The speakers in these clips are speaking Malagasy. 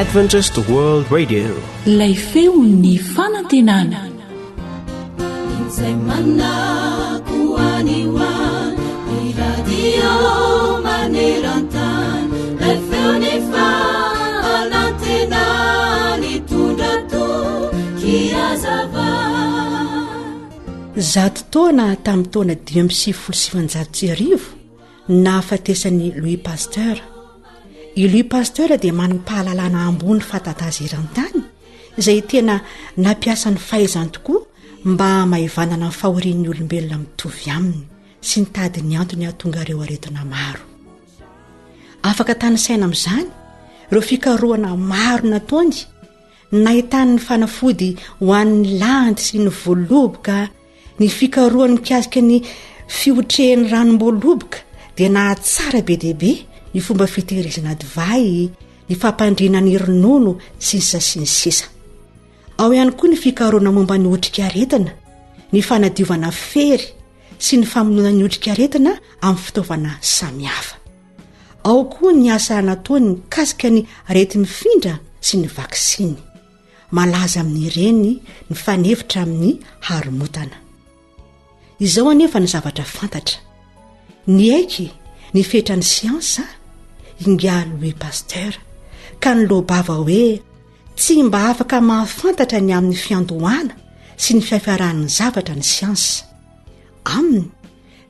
Adventist World Radio. Ilay feon'ny fanantenana. Izay manakoaniwa ny radio maneran-tany, ilay feon'ny fanantenana mitondra tokiazava. Zato taona tamin'ny taona 1970 nahafatesan'i Louis Pasteur. I Louis Pasteur dia manim-pahalalana ambony fahatatazerantany izay tena nampiasa ny fahaizany tokoa mba maivanana ny fahorian'ny olombelona mitovy aminy sy nitady ny antony hahatonga ireo aretina maro. Afaka tanisaina amin'izany ireo fikarohana maro nataony, nahitany ny fanafody ho an'ny landy sy ny voaloboka, ny fikarohany mikasika ny fiotrehan'ny ranom-boaloboka dia nahatsara be dehibe ny fomba fitehirizana divay, ny fampandriana ny ronono sy ny sisa. Ao ihany koa ny fikarohana momba ny otrikaretina, ny fanadiovana fery sy ny famonoana ny otrikaretina amin'ny fitaovana samihafa. Ao koa ny asa nataony mikasika ny arety mifindra sy ny vaksiny. Malaza amin'ireny ny fanevitra amin'ny haromontana. Izao anefa ny zavatra fantatra. Ny aiky ny fetrany siansa inga Louis Pasteur ka ny lobava hoe tsy mba afaka mahafantatra ny amin'ny fiandohana sy ny fiafiaran'ny zavatra ny siansa. Aminy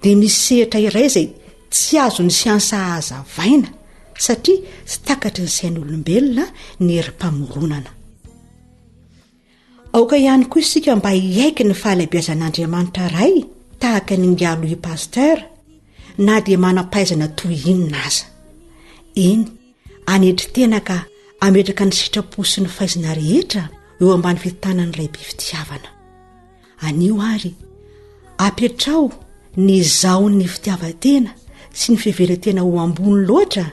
dia misy sehatra iray izay tsy azo ny siansa hazavaina satria tsy takatry ny sain'olombelona ny herim-pamoronana. Aoka ihany koa isika mba hiaiky ny fahalebiazan'Andriamanitra ray tahaka ny nga Louis Pasteur na dia manam-pahaizana toy inona aza. Eny, anetry tena ka ametraka ny sitrapo sy ny fahaizana rehetra eo ambany fitanany ray be fitiavana. Anio ary apetrao ny zaon'ny fitiavatena sy ny fiheveran-tena ho ambony loatra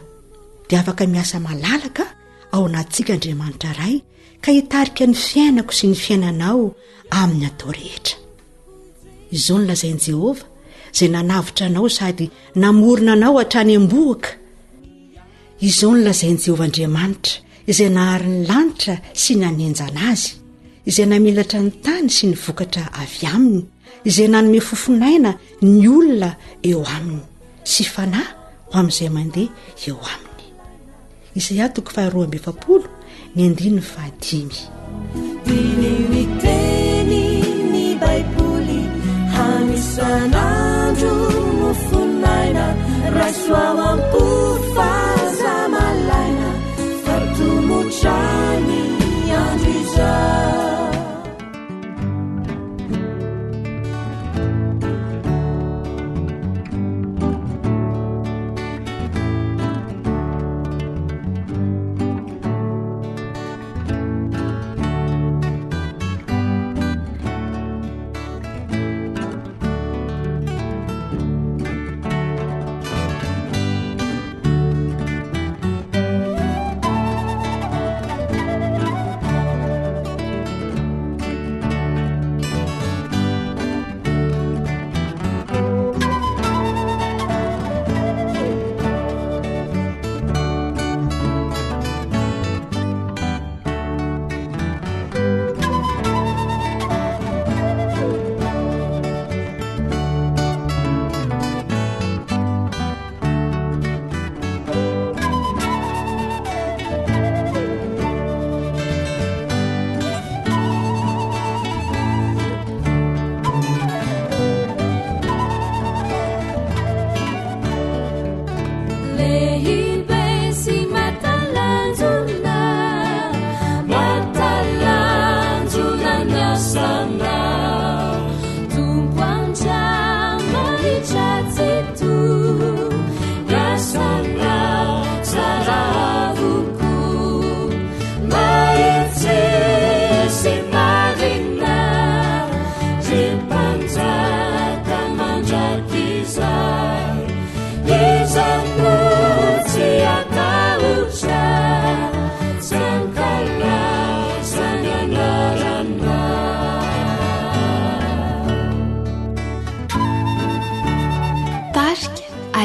dia afaka miasa malalaka ao anatsika Andriamanitra ray ka hitarika ny fiainako sy ny fiainanao amin'ny atao rehetra. Izao ny lazain'i Jehova izay nanavitra anao sady namorona anao hatrany am-bohaka. Izao ny lazain'i Jehova Andriamanitra izay nahary ny lanitra sy nanenjana azy, izay namelatra ny tany sy ny vokatra avy aminy, izay nanome fofonaina ny olona eo aminy sy fanahy ho amin'izay mandeha eo aminy. Isaia 2:7 ny 5. Dinimiteny ny Baiboly hanisan'andro no fonaina rasoao am-pofazamalaina fartomotrany andro izao.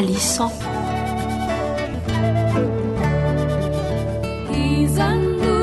Alisson. Izandu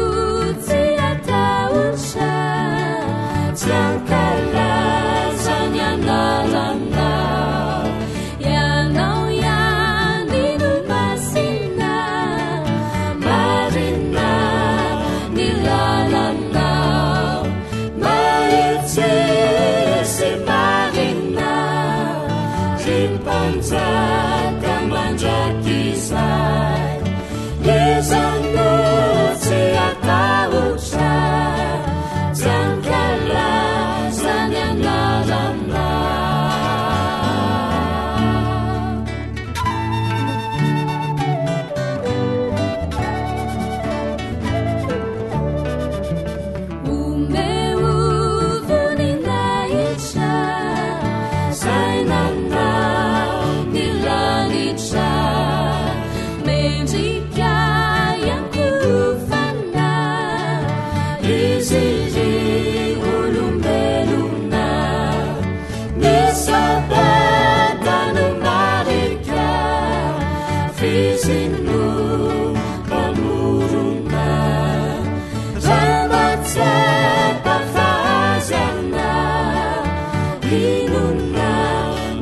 inona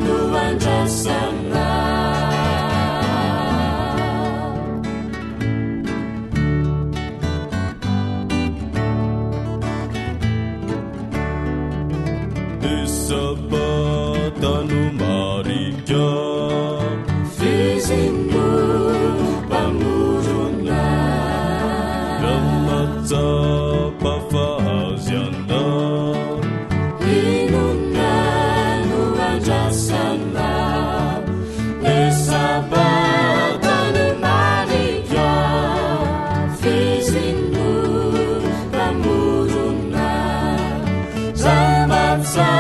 no andrasana Sabatano marika Fizinu pamuruna Ramata pafaziana Inuna no andrasana Sabatano marika Fizinu pamuruna Ramata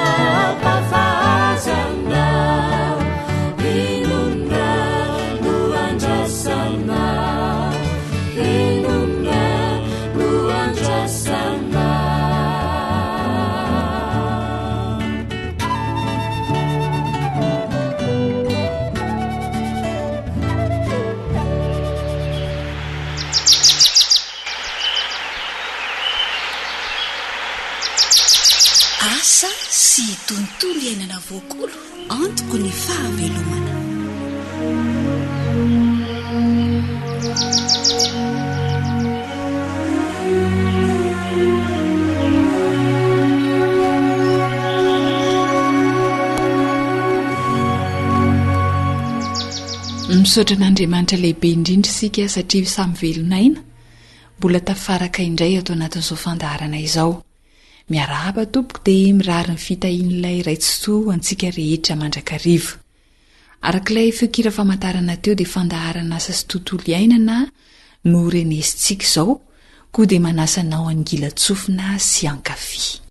asa sy tontolo iainana voakolo antoko ny fahavelomana misaotra n'andriamanitra lehibe indrindra isika satria samy velonaina mbola tafaraka indray atao anatin'izao fandaharana izao miarahaba tompoko dia mirary ny fitahian'ilay raitsoa antsika rehetra mandrakariva arak'ilay feokira famantarana teo dia fandaharana asa sy tontolo iainana no renesintsika izao koa dia manasanao angilatsofina sy ankafy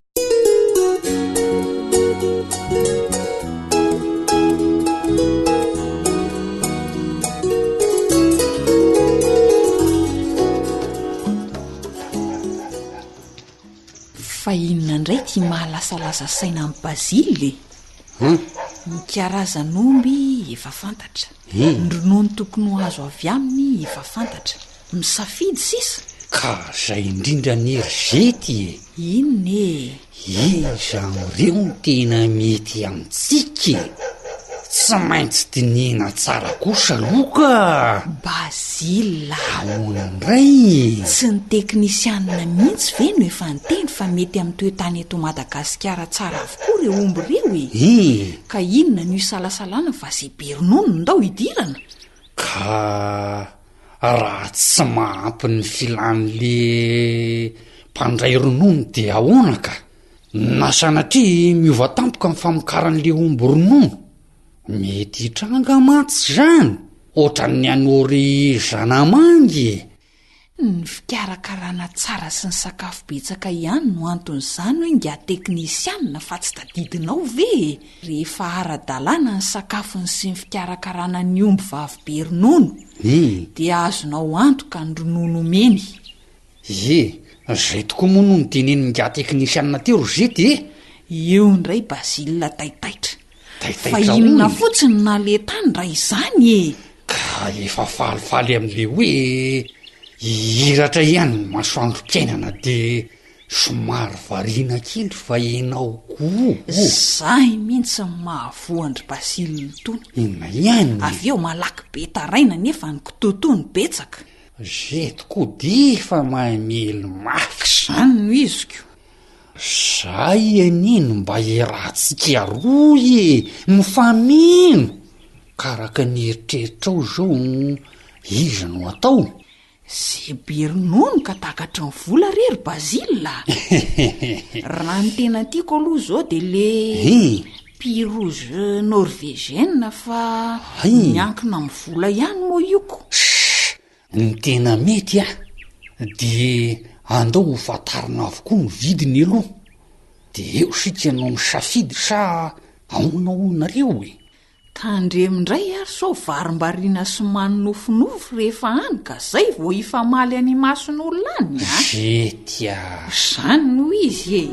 fa inona indray tia mahalasalasa saina amin'ny bazily ny karazan'omby efa fantatra ny ronono tokony ho azo avy aminy efa fantatra misafidy sisa ka zay indrindra ny erizety inone izan'ireo ny tena mety amintsika tsy maintsy dinihina tsara kosa loka bazila ahoana indray tsy ny teknisianina mihitsy ve no efa nyteny fa mety amin'ny toetany eto Madagasikara tsara avokoa ireo omby ireo ka inona no isalasalana fa zay be ronono ndao idirana ka raha tsy mahampy ny filan'le mpandray ronono dia ahoana ka na sanatria miova tampoka amin'ny famokaran'le omby ronono mety hitranga matsy zany ohatran'ny anory zanamangy ny fikarakarana tsara sy ny sakafo betsaka ihany no anton'izany hoe inga teknisianina fa tsy tadidinao ve rehefa ara-dalàna ny sakafony sy ny fikarakarana ny omby vavy be ronono dia azonao antoka ny ronono meny zay tokoa moa no ny dineny nga teknisianina teo rozety eo indray bazilina taitaitra fa inona fotsiny na le tany raha izany ka efa falifaly amin'le hoe hiratra ihany ny masoandro-piainana dia somary variana kely fa enao koa zahy mihitsy mahavoandry bazilina tony inona ihany avy eo malaky be taraina nefa ny kitotoany betsaka zeto koa dia fa mahay mely mafy zany no iziko zay enino mba hirahantsika roy mifamino karaka ny eritreritrao zao izy no atao zay be ronono ka takatra ny vola rery bazila raha ny tena tiako aloha zao dia le pirouge norvégienne fa miankina amin'ny vola ihany moa ioko ny tena mety dia andao ho fatarina avokoa ny vidiny aloha dia eo sika anao misafidy sa ahoana olonareo tandremindray ary sao varim-bariana sy manonofinofo rehefa any ka zay vao ifamaly any mason'olona any zetya zany no izy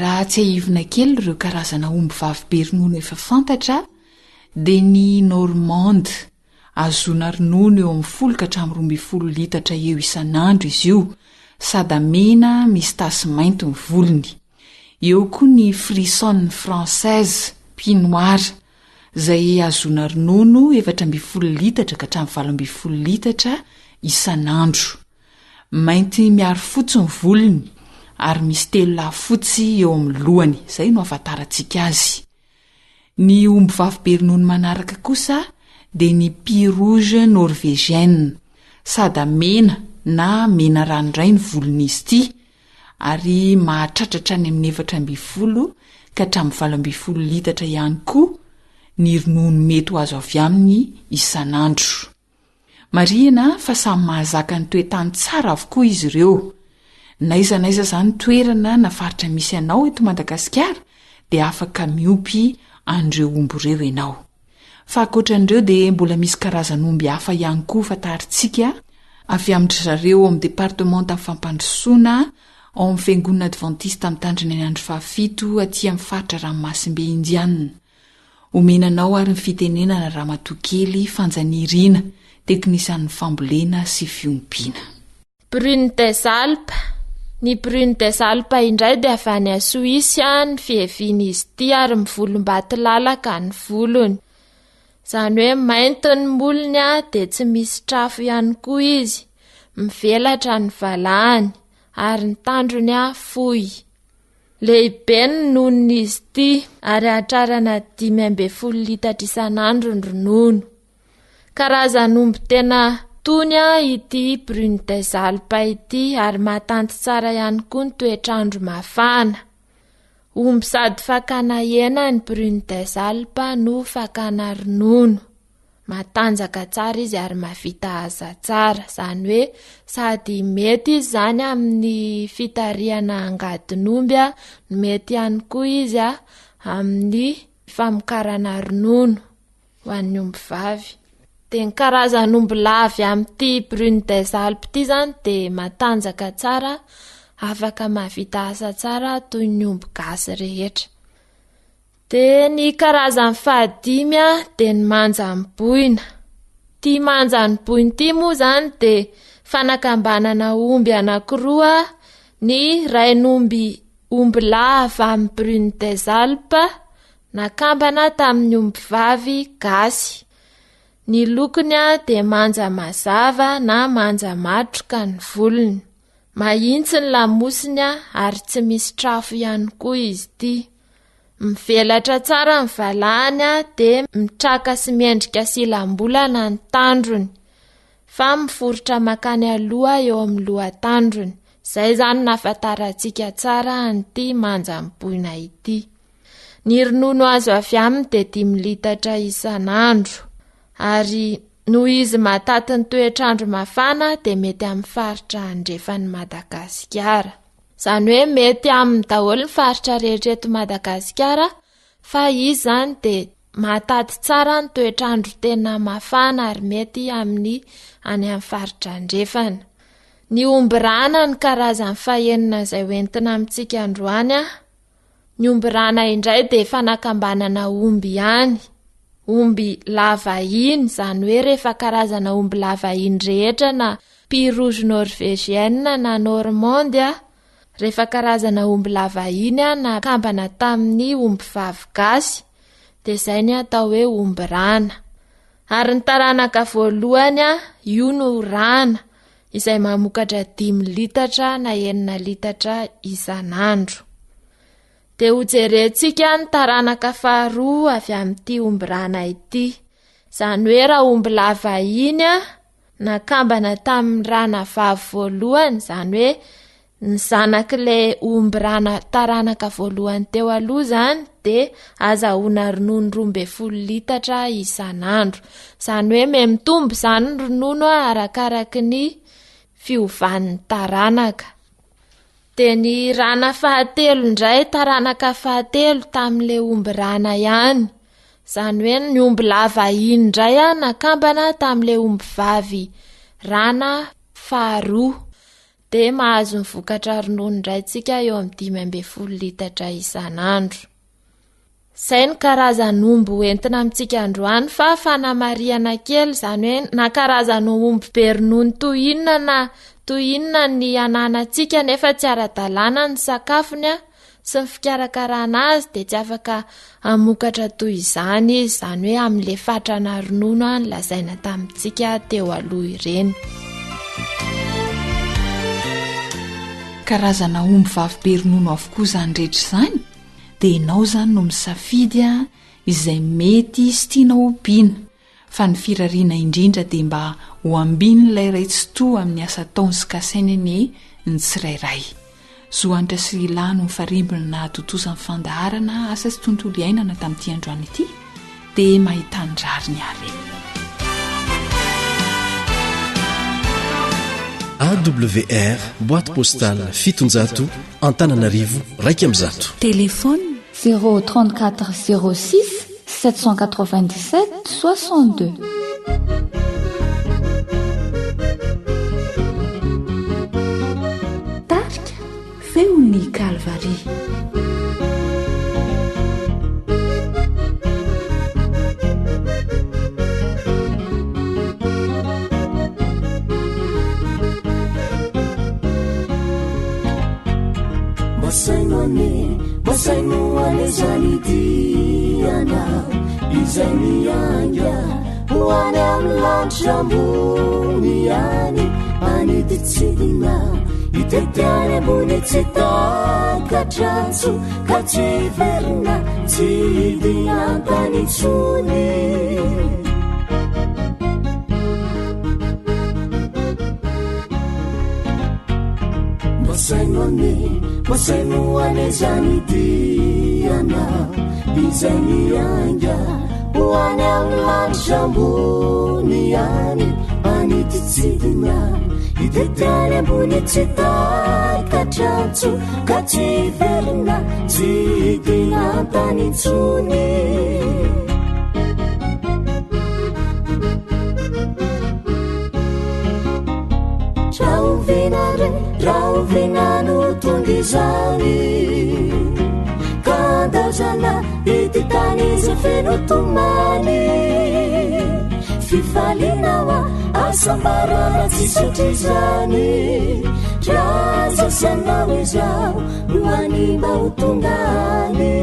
raha tsy ahivina kely ireo karazana omby vavy be ronono efa fantatra dia ny normande azona ronono eo amin'ny 10 ka hatramin'ny 12 litatra eo isan'andro izy io, sady mena misy tasy mainty ny volony. Eo koa ny frissonne française pinoir izay azona ronono 4.10 litatra ka hatramin'ny 12 litatra isan'andro. Mainty miaro fotsy ny volony ary misy 3 lafotsy eo amin'ny lohany, izay no ahafantarantsika azy. Ny omby vavy be ronono manaraka kosa dia ny pie rouge norvégienne, sady mena na mena ranoray ny volon'izy ity ary mahatratratra any amin'ny 4.10 ka hatramin'ny 12 litatra ihany koa ny ronono mety ho azo avy aminy isan'andro. Marihana fa samy mahazaka ny toetany tsara avokoa izy ireo. Naiza zany toerana na faritra misy anao eto Madagasikara dia afaka miompy an'ireo omby ireo ianao. Fa ankoatran'ireo dia mbola misy karazan'omby hafa ihany koa fantarintsika avy amin'ny zareo amin'ny département tamin'ny fampandrosoana ao amin'ny fiangonana adventiste amin'ny tandriny ny andro 7 aty amin'ny faritra ranomasimbe indiana. Omenanao ary ny fitenenana ramatokely fanjanirina teknisian'ny fambolena sy fiompiana. Brune des Alpes. Ny brune des Alpes indray dia avy any Suisse ny fihevian'izy ity ary mivolom-bato lalaka ny volony. Izany hoe mainty ny molony dia tsy misy trafo ihany koa izy, mivelatra ny valahany ary ny tandrony fohy. Lehibe ny nonon'izy ity ary hatrarana 5.10 litatra isan'andro ny ronono. Karazan'omby tena tony ity brune des Alpes ity ary matanty tsara ihany koa ny toetrandro mafana. Omby sady fakana hena ny brune des Alpes no fakana ronono. Matanjaka tsara izy ary mavita aza tsara, izany hoe sady mety izy zany amin'ny fitariana angadin'omby, mety ihany koa izy amin'ny famokarana ronono ho an'ny omby vavy. Dia ny karazan'omby lavy amin'ity brune des Alpes ity zany dia matanjaka tsara, afaka mavita asa tsara toy ny omby gasy rehetra. Dia ny karazany fahadimy dia ny manjam-boina. Ty manjam-boina ity moa zany dia fanakambanana omby anankiroa, ny rain'omby omby lava amin'ny brune des Alpes nakambana tamin'ny omby vavy gasy. Ny lokony dia manja mazava na manja matroka ny volony. Mahitsy ny lamosiny ary tsy misy trafo ihany koa izy ity. Mivelatra tsara ny valahany dia mitraka sy miendrika silambolana ny tandrony, fa miforotra makany aloha eo amin'ny lohatandrony. Izay zany nahafantarantsika tsara an'ity manjam-boina ity. Ny ronono azo avy aminy dia 5 litatra isan'andro. Ary noho izy mataty ny toetrandro mafana dia mety amin'ny faritra andrefan'ny Madagasikara. Izany hoe mety amin'ny daholo ny faritra rehetra eto Madagasikara, fa izy zany dia mataty tsara ny toetrandro tena mafana ary mety amin'ny any amin'ny faritra andrefana. Ny omby rana ny karazany fahenina izay hoentina amintsika androany. Ny omby rana indray dia fanakambanana omby ihany. Omby lava iny, izany hoe rehefa karazana omby lava iny rehetra na pie rouge norvégienne na normande, rehefa karazana omby lava iny nakambana tamin'ny omby vavy gasy, dia izay ny atao hoe omby rana. Ary ny taranaka voalohany io no rana, izay mamokatra 5 litatra na 9 litatra isan'andro. Dia hojerentsika ny taranaka faharoa avy amin'ity omby rana ity. Izany hoe raha omby lava iny nakambana tamin'ny rana vavy voalohany, izany hoe ny zanak'ilay omby rana taranaka voalohany teo aloha zany, dia azahoana ronono 12 litatra isan'andro. Izany hoe mitombo izany ny ronono arakaraky ny fiovan'ny taranaka. Dia ny rana fahatelo indray, taranaka fahatelo tamin'ilay omby rana ihany. Izany hoe ny omby lava iny indray nakambana tamin'ilay omby vavy rana faharoa. Dia mahazo ny vokatra ronono indray tsika eo amin'ny 5.10 litatra isan'andro. Zay ny karazany omby entina amintsika androany fa fanamariana kely zany hoe na karazany omby be ronono toy inona ny ananantsika nefa tsy ara-dalàna ny sakafony sy ny fikarakarana azy dia tsy afaka amokatra toy izany izy, zany hoe amin'le fatrana ronono ny lazaina tamintsika teo aloha ireny. Karazana omby vavy be ronono avokoa zany rehetra izany dia ianao zany no misafidy izay mety sy tianao ompiana, fa ny firariana indrindra dia mba ho ambiny ilay retsi-to amin'ny asa taony sy kasainany ny tsirairay. Zohanitra sy ilano mifarimbona na totosan'ny fandaharana asa sy tontolo iainana tamin'ity androany ity dia mahitany rariny ary. AWR boîte postale 700 Antananarivo 100. Téléphone 034 06 797 62. Tarika feon'ny Kalvari. Basainoane zany diana izay mianga hoany amin'ny lanitra ambony any aniditsidina itetiany ambony tsy takatratso ka tsy verina tsy hidiantany intsony. Basainoane zany diana izay mianga hoany amin'ny lanitra ambony any aniditsidina itetiany ambony tsy takatratso ka tsy verina tsy hidiantany intsony. Rauvinano tungizani kandazana ititaniza fenotumani fifalinawa asambarana tisotizani raza sanawezao luanima utungani.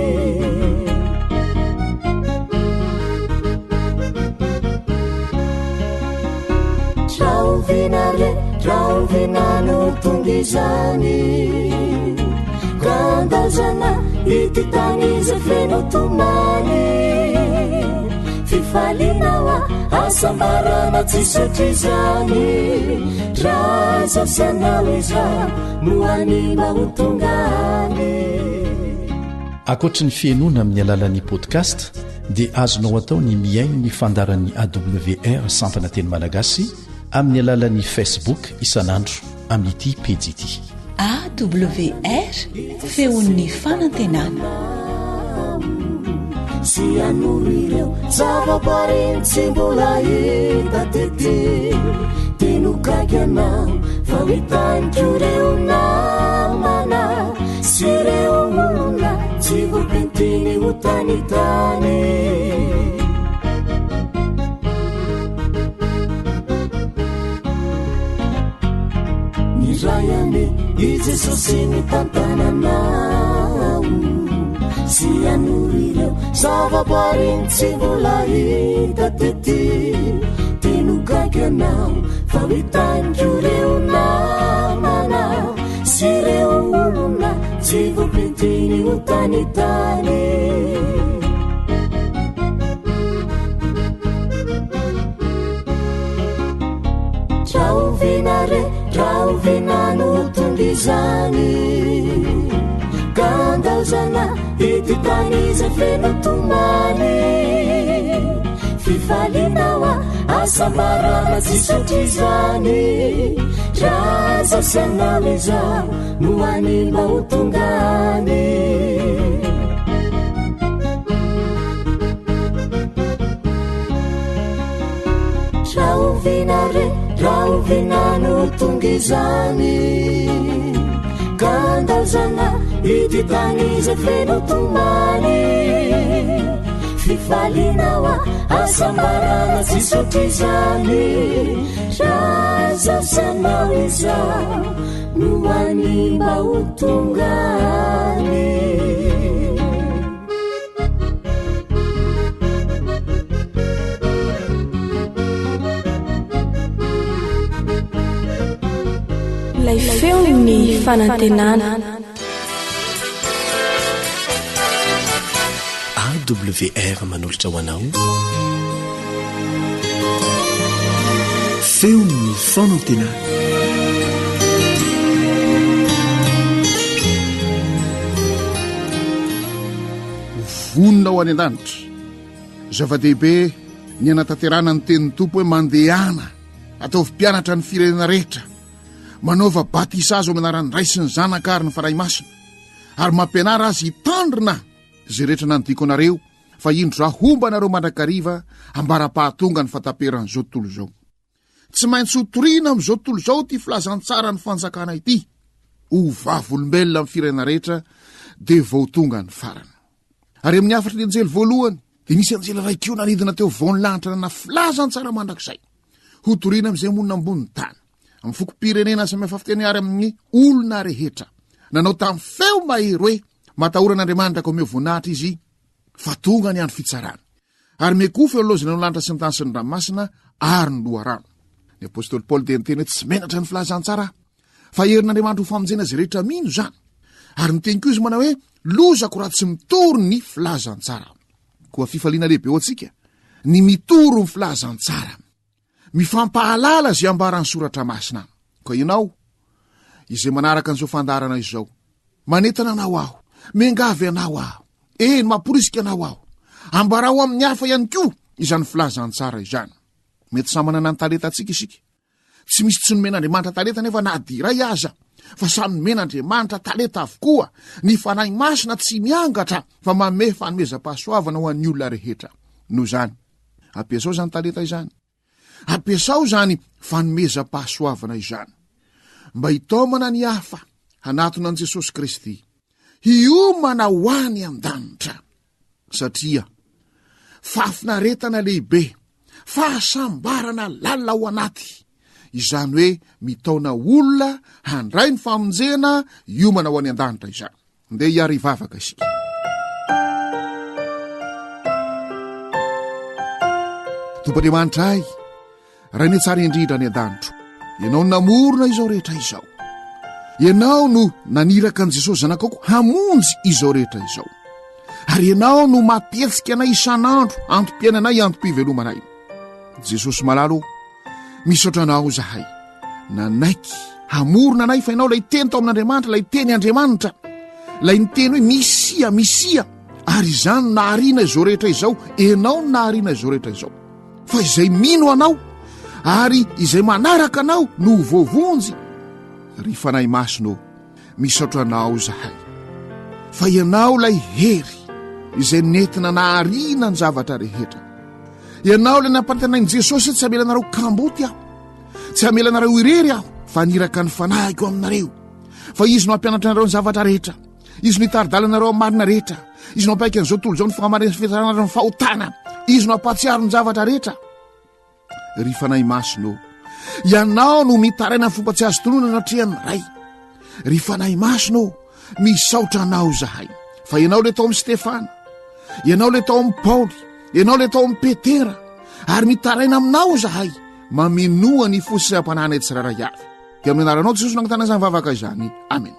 Rauvinano tungizani kandazana ititaniza fenotumani fifalinawa asambarana tisotizani raza sanaweza muanima utungani. Akoatra ny fienoana amin'ny alalan'ny podcast dia azonao atao ny miaino ny fandaran'ny AWR sampana teny malagasy amin'ny alalan'ny Facebook isanandro amin'ity pejy ity AWR feon'ny fanantenana. Si anurireo zavaboary tsy mbola hita tety tenukaganao fa hitaniko reo namana sy reo olona tsy voapentiny ho tanitany. Rayane ijesosy ny tantananao sy anurireo zavaboary tsy mbola hita tety tenukaganao fa hitaniko reo namana sy reo olona tsy voapentiny ho tanitany. Rauvinano tungizani kandazana ititaniza fenotumani fifalinawa asambarana tisotizani raza sanaweza muanima utungani. Rauvinano tungizani kandaozana ity tany izy feno tomany fifalinawa asambarana tsisotrizany razasanao izao no animba ho tongany lay feo ny fanantenana AWR manolotra ho anao feo ny fanantenana vonona ho any an-danitra zava-dehibe ny anatanterana ny tenin'ny tompo hoe mandehana ataovy mpianatra ny firenena rehetra manaova batisazo amy anaran'ny ray sy ny zanaka ary ny faray masina ary mampianara azy hitandrina zay rehetra nanodiko anareo fa indro rahomba anareo mandrakariva ambara-pahatonga ny fataperan'izao tontolo izao tsy maintsy hotoriana am'izao tontolo izao ty filazantsara ny fanjakana ity ho vavolombelona amin'ny firenena rehetra de vao tonga ny farany ary amin'ny afatry ny anjely voalohany de misy anjely raikio nanidina teo vaon'ny lanitra nana filazantsara mandrakizay hotoriana am'izay monina amboniny tany amin'ny foko-pirenena samihafa fiteny ary amin'ny olona rehetra nanao tamin'ny feo mahery hoe matahoran'Andriamanitra ka omeo voninahitra izy fa tonga ny andro fitsarana ary meko feo lozana no lanitra sy ny tany sy ny ranomasina ary ny loharano ny apôstôly Paoly de niteny hoe tsy menatra ny filazantsara fa herin'Andriamanitra ho famonjena zay rehetra mino zany ary niteny koa izy manao hoe lozako raha tsy mitory ny filazantsara koa fifaliana lehibe ho atsika ny mitoro ny filazantsara mifampahalala zay ambarany soratra masina koa ianao izay manaraka an'izao fandaharana izao manetana anao aho mengavy anao aho maporisika anao aho ambarao amin'ny hafa ihany koa izany filazantsara izany mety samanana ny taleta atsika isika tsy misy tsy nomen'Andriamanitra taleta nefa nadiray aza fa samy nomen'Andriamanitra taleta avokoa ny fanahy masina tsy miangatra fa manome fanomezam-pahasoavana ho an'ny olona rehetra no zany ampiasao zany taleta izany ampiasao zany fanomezam-pahasoavana izany mba hitaomana ny hafa hanatona an' Jesosy Kristy hiomana ho any an-danitra satria fahafinaretana lehibe fahasambarana lalina ao anaty izany hoe mitaona olona handray ny famonjena hiomana ho any an-danitra izany ndeha hiary hivavaka isika Tompoandriamanitra ay raha ny tsara indrindra any an-danitro ianao namorona izao rehetra izao ianao no naniraka an' Jesosy zanakako hamonjy izao rehetra izao ary ianao no mampihetsika anay isan'andro antom-piainanay antom-pivelomanay Jesosy malalo misaotra anao zahay nanaiky hamorona anay fa ianao lay teny tao amin'Andriamanitra lay teny Andriamanitra lay niteny hoe misia ary izany naharina izao rehetra izao ianao naharina izao rehetra izao fa izay mino anao ary izay manaraka anao no voavonjy ry fanahy masino misaotra anao zahay fa ianao lay hery izay nentina naharina ny zavatra rehetra ianao lay nampanatenain'i Jesosy tsy hamelanareo kamboty aho tsy hamelanareo irery aho fa niraka ny fanahiko aminareo fa izy no hampianatra anareo ny zavatra rehetra izy no hitaridalanaareo amin'ny marina rehetra izy no hampaiky an'izao tontolo izao ny fagamarinana fitarana ny fahotana izy no hampatsiaro ny zavatra rehetra ry fanahy masino ianao no mitaraina ny fomba tsy azo tonona natrihan'ny ray ry fanahy masino misaotra anao zahay fa ianao le tao amin'ny Stefana ianao le tao amin'ny Paoly ianao le tao amin'ny Petera ary mitaraina aminao zahay mamenoa ny fosisam-panahana ety tsiraray avy dia amin'ny anaranao Jesosy nagnotana izany vavaka izany amen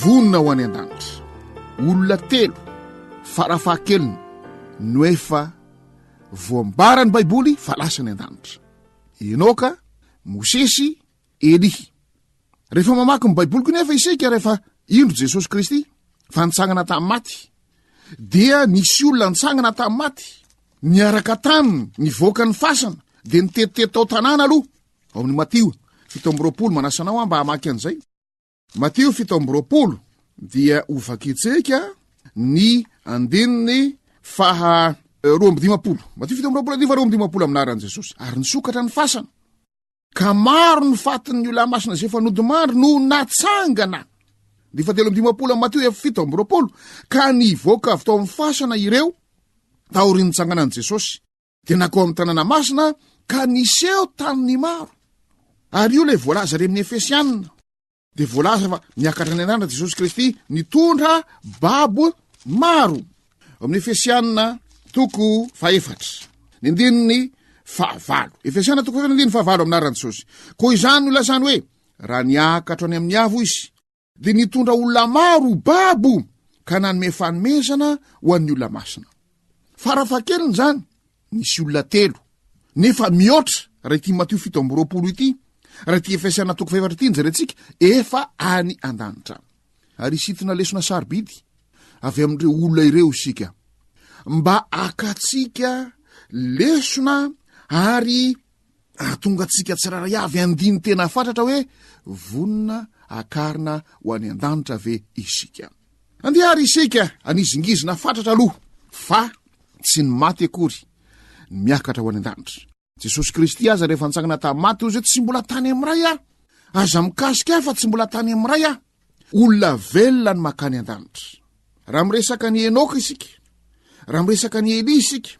vonona ho any an-danitra olona telo farafahakeliny no efa voambarany baiboly fa lasany an-danitra Enoka, Mosesy, Eli rehefa mamaky ny baiboly koa nefa isika rehefa indro Jesosy Kristy fa nitsangana tamin'ny maty dia nisy olona nitsangana tamin'ny maty niaraka taminy nivoaka ny fasana de nitetitety tao tanàna aloha ao amin'ny Matio 7:20 manasanao mba hamaky an'izay Matio 7:20 dia ovakitsika ny andininy 20 Matio 7 aminaran' Jesosy ary nisokatra ny fasana ka maro ny fatiny ola masina zay fa nodimandry no natsangana. De 7 Matio 7 ka nivoaka avy tao amin'ny fasana ireo taoriny nitsangana an' Jesosy de nakao amin'ny tanàna masina ka niseho tamin'ny maro. Ary io le voalaza re amin'ny Efesianina de voalaza fa miakatra ny an'andra Jesosy Kristy nitondra babo maro. Amin'ny Efesianina toko 4 ny andininy 9. Efesianina toko 4 ny andininy 9 aminaran' Jesosy. Koa izany olazany hoe raha niakatra any amin'ny avo izy de nitondra olona maro babo ka nanome fanomezana ho an'ny olona masina. Farafakeliny zany nisy olona 3 nefa mihoatra raha ity Matio 7 ity raha ity Efesianina toko 4 ity njerentsika efa any an-danitra. Ary isitina lesona sarobidy avy amin'ireo olona ireo isika mba akatsika lesona ary atonga atsika tsirairay avy andiny tena fatratra hoe vonina akarina ho any an-danitra ve isika. Andehary isika anizingizina fatratra aloha fa tsy ny maty akory ny miakatra ho any an-danitra. Jesosy Kristy aza rehefa nitsangana tamin'ny maty ozy hoe tsy mbola tany amiray ah, aza mikasika fa tsy mbola tany amiray ah, olona velona ny makany an-danitra. Raha miresaka ny Enoka isika, raha miresaka ny Eli isika,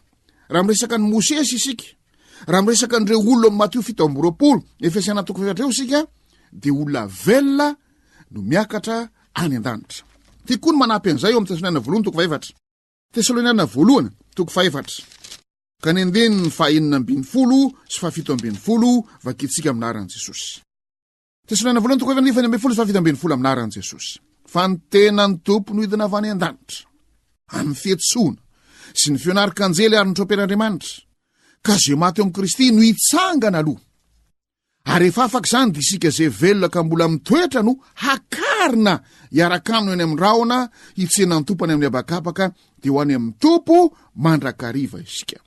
raha miresaka ny Mosesy isika, raha miresaka n'ireo olona amin'ny Matio 7 Efesianina toko 4 reo isika de olona velona no miakatra any an-danitra. Ty koa ny manampy an'izay eo amin'ny Tesaloniana voalohany toko 4 ka ny andininy 4:12 sy 7:12 vakitsika aminaran' Jesosy. Tesaloniana voalohany toko 4:12 sy 7:12 aminaran' Jesosy. Fa ny tena ny tompo no hidina avy any an-danitra amin'ny fihetsoana sy ny fionarik'anjely ary ny tropen'Andriamanitra ka zay maty eo amin'ny Kristy no hitsangana aloha. Ary efa afaka zany de isika zay velona ka mbola mitoetra no hakarina hiaraka aminy eny amin'ny raona hitsenan'ny tompony amin'ny abakabaka de ho any amin'ny tompo mandrakariva isika.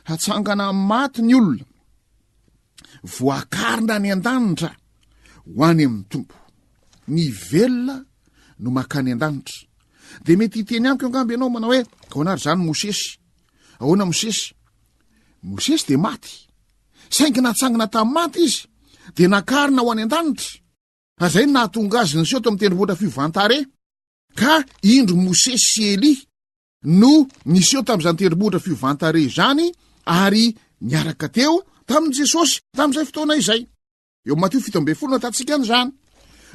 Hatsangana maty ny olona voakarina ny an-danitra ho any amin'ny tompo. Ny velona no makany an-danitra. De mety hiteny amiko angamby ianao manao hoe kaonary zany Mosesy. Ahoana Mosesy? Mosesy de maty. Saingy natsangana tamin'ny maty izy de nakarina ho any an-danitra. Azay nahatonga azy niseho to amin'ny tendrombohitra fiovantare ka indro Mosesy sy Eli no niseho tamin'izany tendrombohitra fiovantare zany ary niaraka teo tamin'i Jesosy tamin'izay fotoana izay. Eo Matio 7 natatsika an'izany.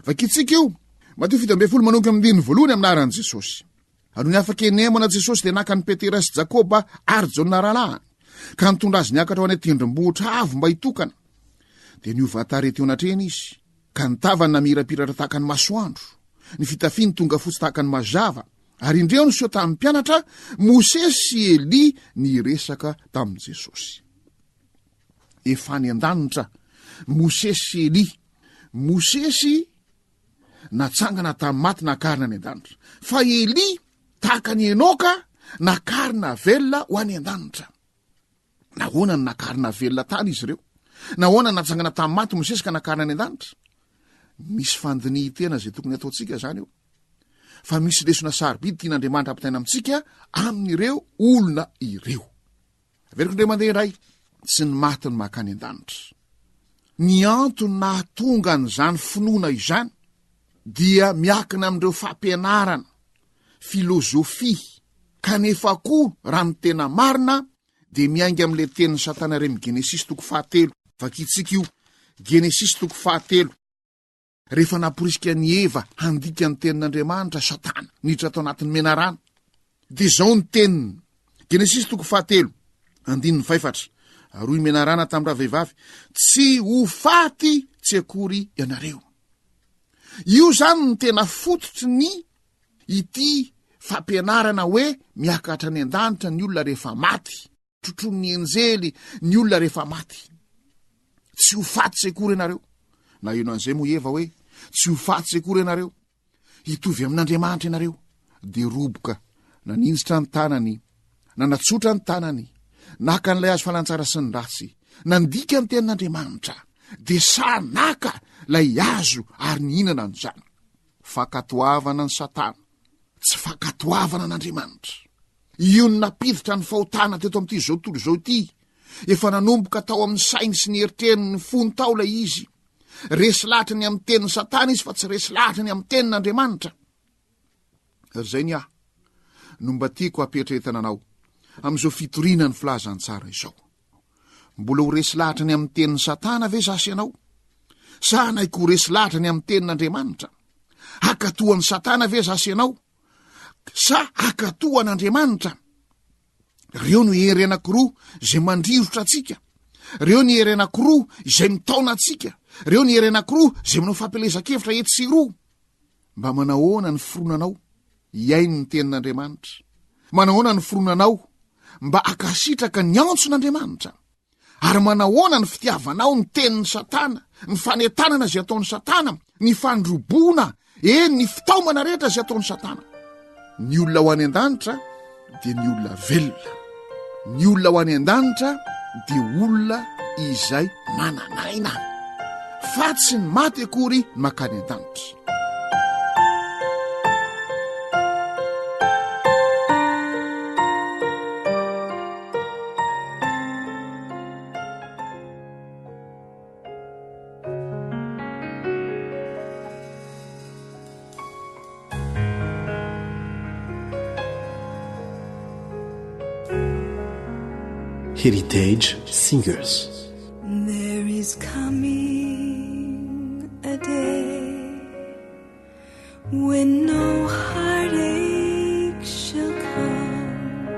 Vakitsika io Matio 7 manonka amin'ny voalohany aminaran' Jesosy. Ary ny afaka enemana Jesosy de naka ny Petera sy Jakoba ary Jona rahalahy ka nitondra azy niakatra ho any tendrombohitra avo mba hitokana. De niovantare teo anatreny izy ka nitavany namirapiratra tahaka ny masoandro, ny fitafiny tonga fotsy tahaka ny mazava, ary indreo niseho tamin'ny mpianatra Mosesy sy Eli niresaka tamin'i Jesosy. Efa any an-danitra Mosesy sy Eli. Mosesy natsangana tamin'ny maty nakarina any an-danitra, fa Eli tahaka ny Enoka nakarina velona ho any an-danitra. Nahoana ny nakarina velona tany izy ireo? Nahoana natsangana tamin'ny maty Mosesy ka nakarina any an-danitra? Misy fandinihy tena zay tokony ataontsika zany eo. Fa misy lesona sarobidy tian'Andriamanitra ampitaina amintsika amin'ireo olona ireo. Averiko indray mandeha indray tsy ny maty ny makany an-danitra. Ny antony nahatonga an'izany finoana izany dia miakina amin'ireo fampianarana, filozofia, kanefa koa raha ny tena marina de miainga amin'le tenin'ny Satana remy Genesisy toko 7. Vakitsika io Genesisy toko 7. Rehefa naporisika ny Eva handika ny tenin'Andriamanitra Satana niditra tao anatin'ny menarana. De zao ny teniny Genesisy toko 7 andininy 4. Ary menarana tamin'ny vehivavy, tsy ho faty tsy akory ianareo. Io zany ny tena fototry ny ity fampianarana hoe miakatra ny an-danitra ny olona rehefa maty, trotron'ny enjely ny olona rehefa maty. Tsy ho faty tsy akory ianareo. Na ino an'izay moa Eva hoe tsy ho faty tsy akory ianareo, hitovy amin'Andriamanitra ianareo. De roboka naninjitra ny tanany, nanatsotra ny tanany, naka n'ilay azo falantsara sy ny ratsy, nandika ny tenin'Andriamanitra, de sa naka lay azo ary nihinana an'izany. Fakatoavana ny Satana, tsy fakatoavana an'Andriamanitra. iony napiditra ny fahotana teto am'ty zao tontolo zao ity efa nanomboka tao amin'ny sainy sy ny eritreniny fony tao lay izy resy lahatra ny amin'ny tenin'ny satana izy fa tsy resy lahatra ny amin'ny tenin'Andriamanitra. Zay ny no mba tiako apetretana anao am'izao fitoriana ny filazantsara izao. Mbola ho resy lahatra ny amin'ny tenin'ny satana ve zasy ianao? Sa naiko ho resy lahatra ny amin'ny tenin'Andriamanitra? Hakatoan'ny satana ve zasy ianao? Sa hakatoan'Andriamanitra? Reo no hery anankiroa zay mandrivotra atsika, reo ny hery anankiroa izay mitaona atsika, reo ny hery anankiroa zay manao fampelezan-kevitra eto sy roa. Mba manahoana ny foronanao iainy ny tenin'Andriamanitra? Manahoana ny foronanao mba akasitraka ny antson'Andriamanitra? Ary manahoana ny fitiavanao ny tenin'ny satana, ny fanetanana zay ataon'ny satana, ny fandroboana, ny fitaomana rehetra zay ataon'ny satana? Ny olona ho any an-danitra dia ny olona velona. Ny olona ho any an-danitra dia olona izay mananaina, fa tsy ny maty akory makany an-danitra. Heritage Singers. There is coming a day when no heartache shall come,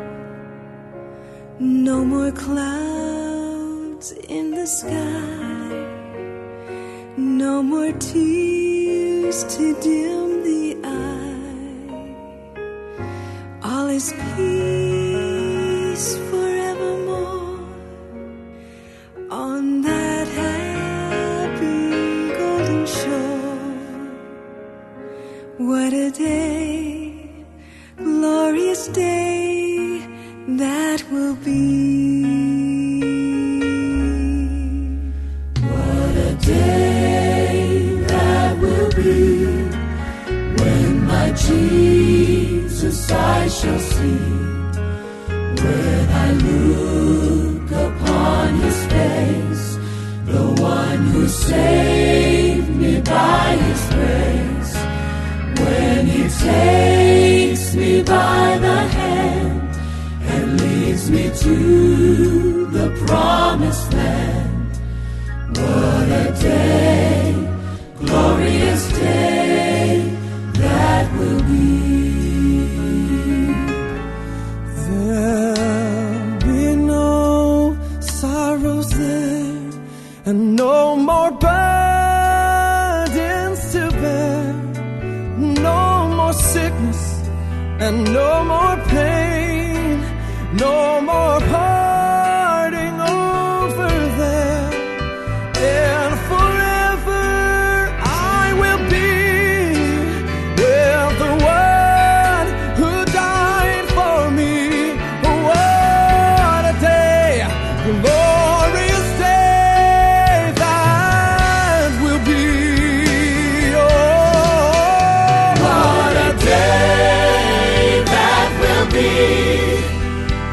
no more clouds in the sky, no more tears to dim the eye. All is peace on that happy golden shore. What a day, glorious day that will be. What a day that will be when my Jesus I shall see, when I look upon his face, the one who saved me by his grace. When he takes me by the hand and leads me to the promised land. What a day, glorious day that will be. There'll be no sorrows there, and no more burdens to bear, no more sickness and no more pain, no more parting over there, and forever I will be with the one who died for me. What a day, glorious day that will be. Oh, what a day that will be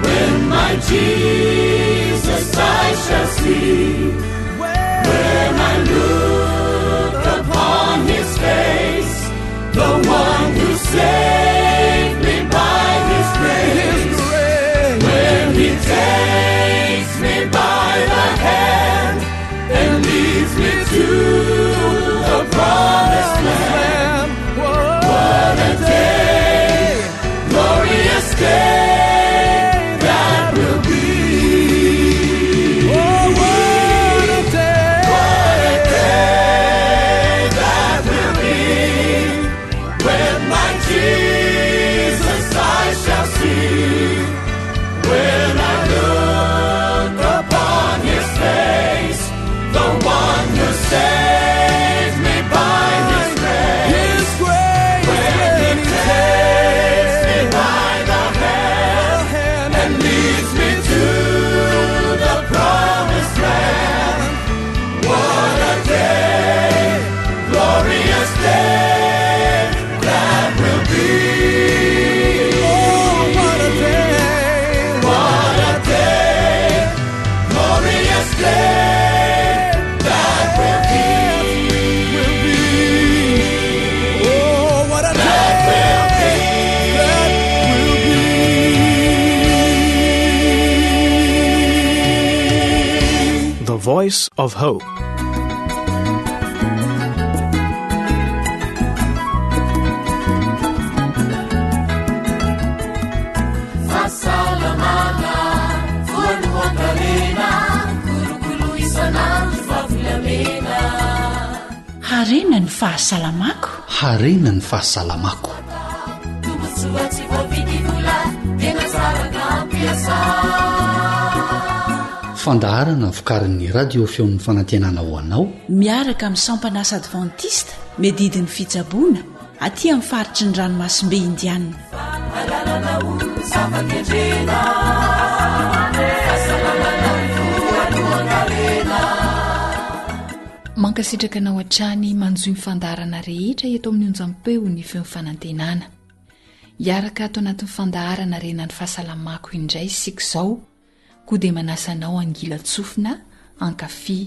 when my Jesus I shall see, when I look upon his face, the one who saved me by his grace. When he takes me by the hand and leads me to the promised land. What a day, glorious day that will be. Oh, what voice of hope. Harena ny fahasalamako. Harena ny fahasalamako. Fandaharana vokarin'ny radio feon'ny fanantenana ho anao miaraka amin'ny sampanasa adventista medidin'ny fitsaboana aty amin'ny faritry ny ranomasimbe indianina. mankasitraka anao an-trany manjoy ny fandaharana rehetra eto amin'ny onjam-peo ny feon'ny fanantenana. Iaraka ato anatin'ny fandaharana renan'ny fahasalamako indray sika izao koa dia manasanao angila tsofina ankafy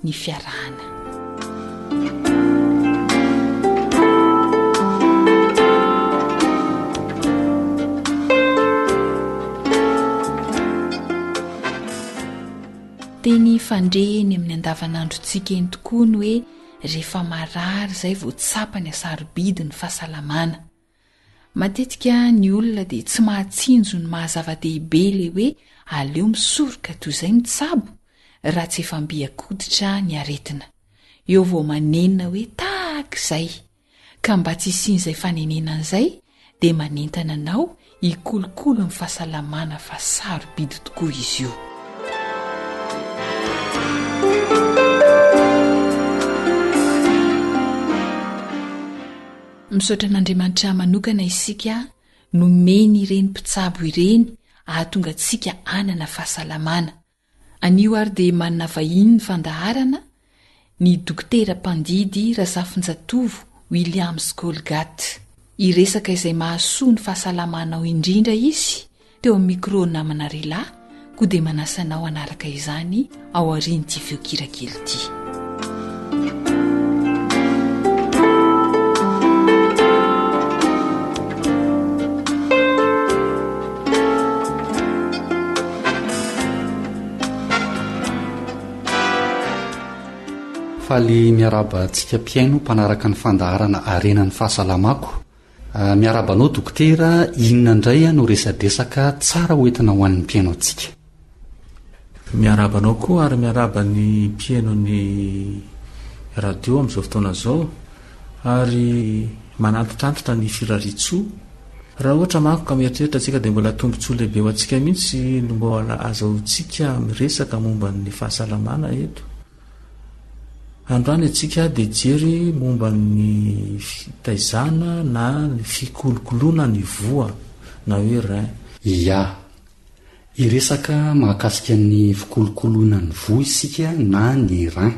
ny fiarahana. Teny fandreny amin'ny andavanandrontsika eny tokoa ny hoe rehefa marary izay vao tsapa ny asarobidi ny fahasalamana. Matetika ny olona dia tsy mahatsinjo ny mahazava-dehibe le hoe aleo misoroka toy izay mitsabo raha tsy efa mbiakoditra ny aretina. Eo vao manenina hoe tahaka izay, ka mba tsy isian'izay fanenenana izay dia manentana anao hikolokolo ny fahasalamana fa sarobidy tokoa izy io. Misaotra n'Andriamanitra manokana isika nomeny ireny mpitsabo ireny ahatonga antsika anana fahasalamana. Anio ary dia manana vahiny ny fandaharana ny dokotera mpandidy Razafinjatovo Williams Colgate. Iresaka izay mahasoa ny fahasalamanao indrindra izy teo amin'ny micro namana Rila koa dia manasanao anaraka izany ao aorian'ity feokirakely ity. Faly miaraba antsika mpiaino mpanaraka ny fandaharana arenan'ny fahasalamako. Miarabanao dokotera, inona indray no resadresaka tsara hoentina ho an'ny mpiaino antsika? Miarabanao koa ary miaraba ny mpiaino ny radio amin'izao fotoana izao ary manantitrantitra ny firaritsoa. Raha ohatra manko ka mieritreritra antsika dia mbola tombontsoa lehibe ho antsika mihitsy no mbola azahoantsika miresaka momba ny fahasalamana eto. Androany antsika dia jery momba ny fitaizana na ny fikolokoloana ny voa na hoe rein. Ia, iresaka mahakasika ny fikolokoloana ny voa isika na ny rein.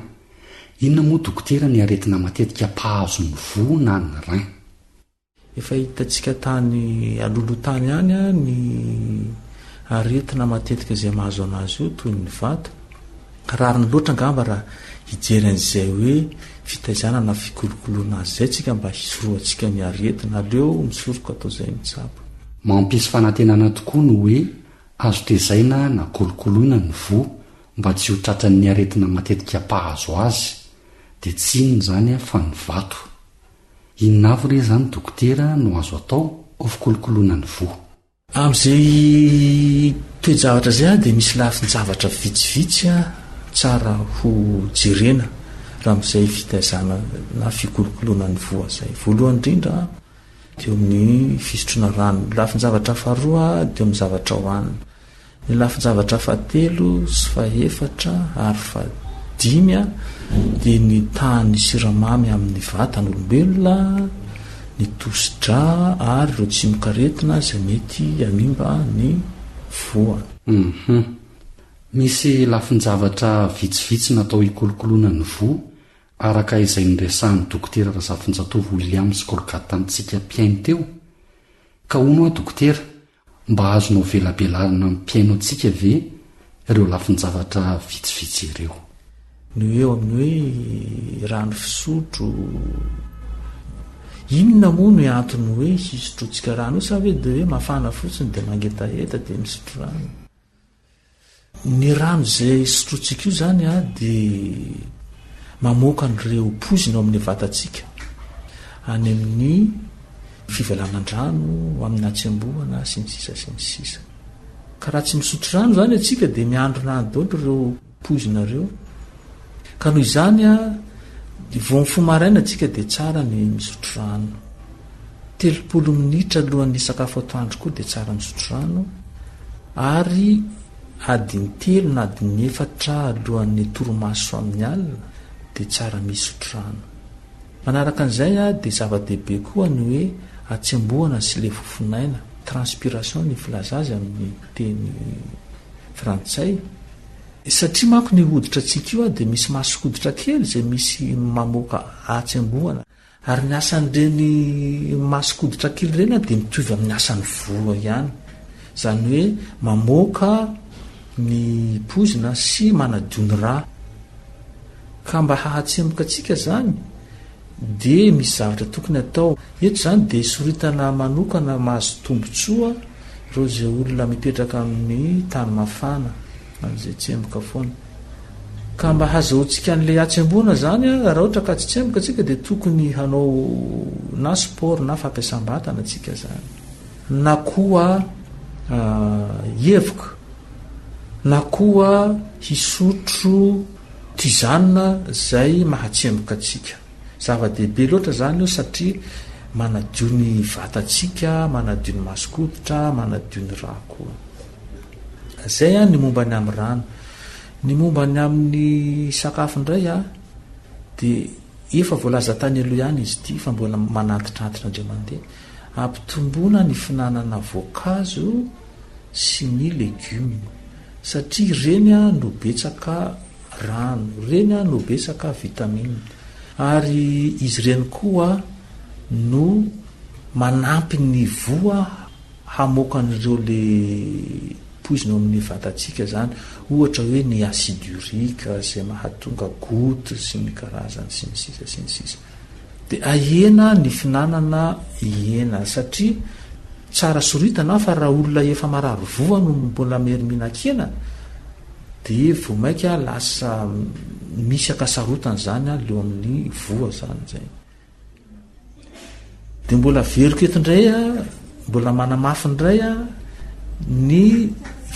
Inona moa dokotera ny aretina matetika mpahazo ny voa na ny rein? Efa hitantsika tany alolo-tany any ny aretina matetika izay mahazo anazy io toy ny vato. Rariny loatra angamba raha hijery an'izay hoe fitaizana na fikolokoloana azy izay tsika mba hisoroantsika ny aretina aleo misoroka atao izay mitsabo. Mampisy fanantenana tokoa no hoe azo tezaina na kolokoloina ny voa mba tsy ho tratran'ny aretina matetika mpahazo azy dia tsy inona izany fa ny vato. Inona avy re izany dokotera no azo atao ho fikolokoloana ny voa? Amin'izay toe-javatra izay dia misy lafin-javatra vitsivitsy tsara ho jerena raha amin'izay fitaizana na fikolokoloana ny voa izay. Voalohany indrindra dia amin'ny fisotroana rano. Ny lafin-javatra faharoa dia amin'ny zavatra hohanina. Ny lafin-javatra fahatelo sy fahaefatra ary fahadimy dia ny tahan'ny siramamy amin'ny vatan'olombelona, ny tosidra ary ireo tsimokaretina izay mety hanimba ny voa. Misy lafin-javatra vitsivitsy natao hikolokoloana ny voa araka izay niresahan'ny dokotera Razafinjatovo Williams Colgate tamintsika mpiaino teo. Ka hono a dokotera, mba azonao velabelarina amin'ny mpiaino antsika ve ireo lafin-javatra vitsivitsy ireo? Ny eo amin'ny hoe rano fisotro, inona moa no antony hoe hisotrotsika rano sa hoe dia hoe mafana fotsiny dia mangetaheta dia misotro rano? ny rano zay sotrotsika io zany a de mamoaka nyreo pozina ao amin'ny vatantsika any amin'ny fivalanandrano amin'ny atsemboana sy ny sisa sy ny sisa ka raha tsy misotro rano zany atsika de miandro rano dolo reo pozina reo ka noho izany a vo mifomaraina atsika de tsara ny misotro rano 30 minitra alohan'ny sakafo atoandro koa de tsara misotro rano ary adiny 3 na adiny 4 alohan'ny toromaso amin'ny alina de tsara misotro rano. Manaraka an'izay a de zava-dehibe koa ny hoe atsemboana sy le fofonaina transpiration ny filaza azy amin'ny teny frantsay satria manko ny hoditra atsika io a de misy masokoditra kely zay misy mamoaka atsemboana ary ny asan'ireny masokoditra kely ireny a de mitovy amin'ny asan'ny voa ihany zany hoe mamoaka ny pozina sy manadio ny rà ka mba hahatsemboka atsika zany de misy zavatra tokony atao eto zany de soritana manokana mahazo tombotsoa reo zay olona mipetraka amin'ny tany mafana am'izay tsemboka foana ka mba hazahoantsika an'le atsemboana zany a raha ohatra ka tsy tsemboka atsika de tokony hanao na sport na fampiasam-batana atsika zany na koa evoka na koa hisotro tizanina zay mahatsemboka atsika zava-dehibe loatra zany io satria manadio ny vatantsika manadio ny masokoditra manadio ny rà koa zay a ny momba ny amin'ny rano ny momba ny amin'ny sakafo indray a de efa voalaza tany aloha ihany izy ty fa mbola manantitrantitra indray mandeha ampitomboana ny finanana voankazo sy ny legioma satria ireny a no betsaka rano ireny a no betsaka vitamine ary izy ireny koa no manampy ny voa hamoaka an'ireo le poizina amin'ny vatantsika zany ohatra hoe ny acide urique zay mahatonga goutte sy ny karazany sy ny sisa sy ny sisa de ahena ny finanana hena satria tsara soritana fa raha olona efa marary voa no mbola merimina-kena de vo maika lasa misy akasarotana zany a leo amin'ny voa zany zay de mbola veriko eto indray a mbola manamafy indray a ny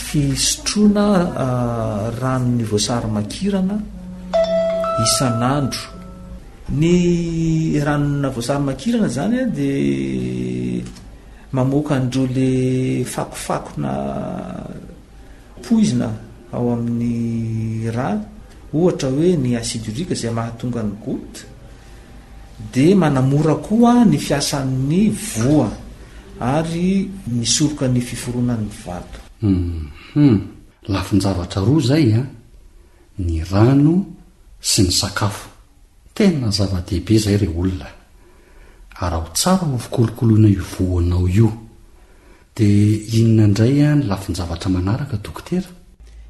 fisotroana ranony voasary makirana isan'andro ny ranona voasary makirana zany a de mamoaka andreo le fakofakona poizina ao amin'ny rà ohatra hoe ny acide urique zay mahatonga ny goutte de manamora koa ny fiasan'ny voa ary misoroka ny fiforonan'ny vato lafinjavatra roa zay a ny rano sy ny sakafo tena zava-dehibe zay re olona ary ao tsara no fikolokoloana io voanao io de inona indray a ny lafinjavatra manaraka dokotera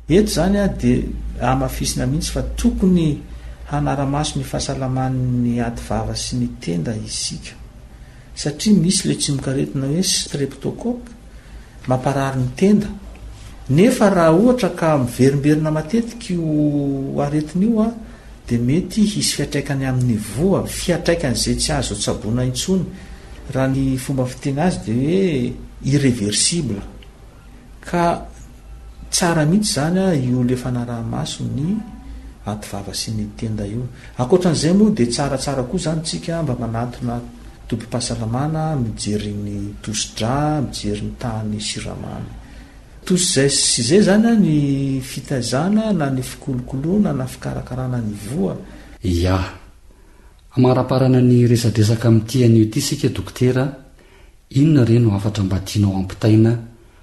eto zany a de amafisina mihitsy fa tokony hanaramaso ny fahasalaman'ny ady vava sy ny tenda isika satria misy le tsimokaretina hoe streptocoque mamparary ny tenda nefa raha ohatra ka miverimberina matetika io aretina io a de mety hisy fiatraikany amin'ny voa fiatraikany zay tsy azo tsaboana intsony raha ny fomba fitena azy de hoe irréversible ka tsara mihitsy zany a io le fanarahamaso ny ady vava sy ny tenda io akoatran'izay moa de tsaratsara koa zany tsika mba manatona tompom-pahasalamana mijery ny tosidra mijery ny tahany siramamy tosy zay sy zay zany a ny fitaizana na ny fikolokoloana na fikarakarana ny voa ia amaraparana ny resadresaka amin'n'tian'io ty sika dokotera inona reny no afatra mba tianao ampitaina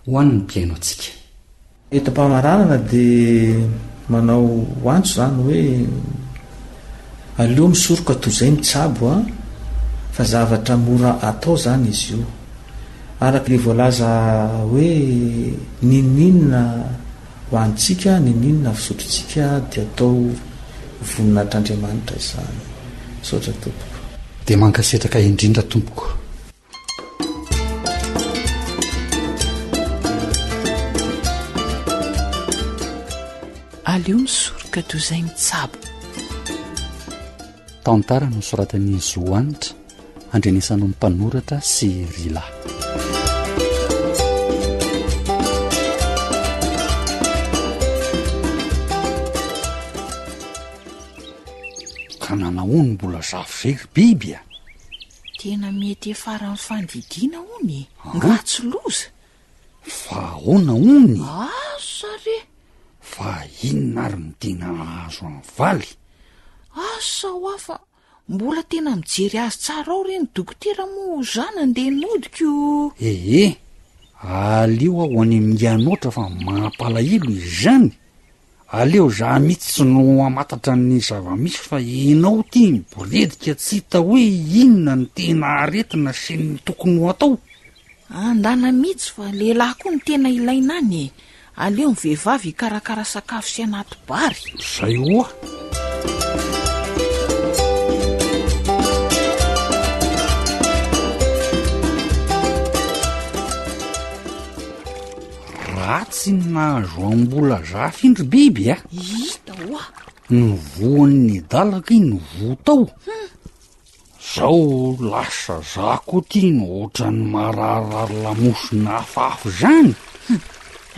ho an'ny mpiaino atsika etam-pamaranana de manao antso zany hoe aleo misoroka tozay mitsabo a fa zavatra mora atao zany izy io araka le voalaza hoe nininona ho antsika nininona fisotrotsika de atao voninatr'Andriamanitra izany sotra tompoko de mankasetraka indrindra tompoko aleo misoroka toy izay mitsabo. Tantara no soratany Zoanitra, andrenesana ny mpanoratra sy Rila. Ka nanahoany mbola zavozery biby a? Tena mety efarany fandidiana hony, ngatsy loza. Fa ahoana hony? Sare. Fa inona ary ny tena azo amin'ny valy? Asa ho afa, mbola tena mijery azy tsara ao reny dokotera moa zana andeha nodiko. Aleo aho any mianoatra fa mampalahelo izany. Aleo za mihitsy no amatatra ny zava-misy fa enao ty miboredika tsy hita hoe inona ny tena aretina sy ny tokony ho atao. Andana mihitsy fa lehilahy koa ny tena ilaina any. Aleo ny vehivavy karakara sakafo sy anaty bary. Zay hoa. Ratsy nahazo ambola zafindry biby a? Hita hoa. Ny voan'ny dalaka iny votao. Zao lasa zako ty no ohatran'ny mararary lamosina hafahafa zany.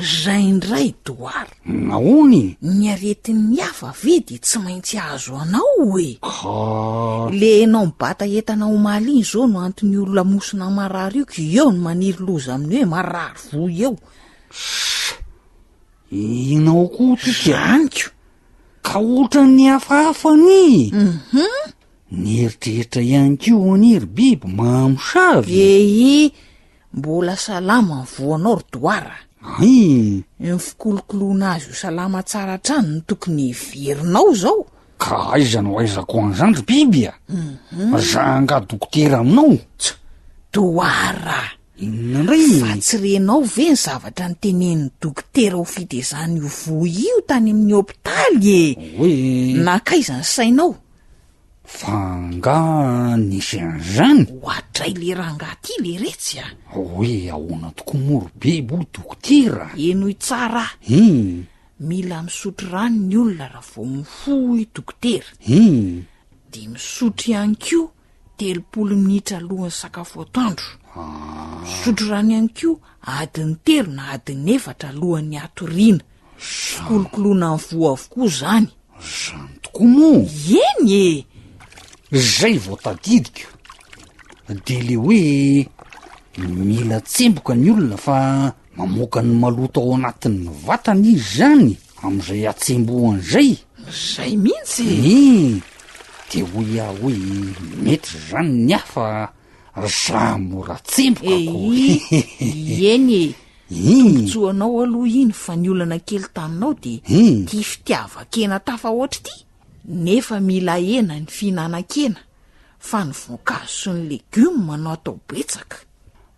Zay indray doara. Nahoany? Ny aretin'ny hafa vedy tsy maintsy azo anao e. Le enao mibata entana omaly iny zao no antony io lamosina marary io, eo no maniry loza amin'ny hoe marary vo eo. Inao koa tika aniko ka ohatran'ny hafahafany. Ny eritreritra ihany koa aniry biby mamosavy. Mbola salama ny voanao ry doara. Ny fikolokoloana azy ho salama tsara trano no tokony hiverinao zao. Ka aiza no aizako an'izany ry biby a? Zanga dokotera aminao. Doara. Fa tsy renao ve ny zavatra ny tenen'ny dokotera ho fitezany io vo io tany amin'ny hopitaly e? Nakaiza ny sainao? Fa nga nisy an'izany? Hoatray le rangaty le retsy a. Hoe ahoana toko moro biby ho dokotera? Enoy tsara. Mila misotro rano ny olona raha vao mifo i dokotera. De misotro ihany koa 30 minitra alohan'ny sakafo atoandro. Misotro rano ihany koa adiny 3 na adiny 4 alohan'ny atoriana. Fikolokoloana ny voa avokoa zany. Zany tokoa moa? Eny e. Zay vao tadidiko. De le hoe mila tsemboka ny olona fa mamoaka ny maloto ao anatin'ny vatany izy zany amin'izay atsembohany zay. Zay mihitsy. De hoe hoe mety zany ny hafa za mora tsemboka ko. Eny e. Tombotsoanao aloha iny fa ny olana kely taminao de ty fitiavakena tafahoatra ty. Nefa mila hena ny fihinana-kena fa ny voankazo sy ny legioma manao atao betsaka.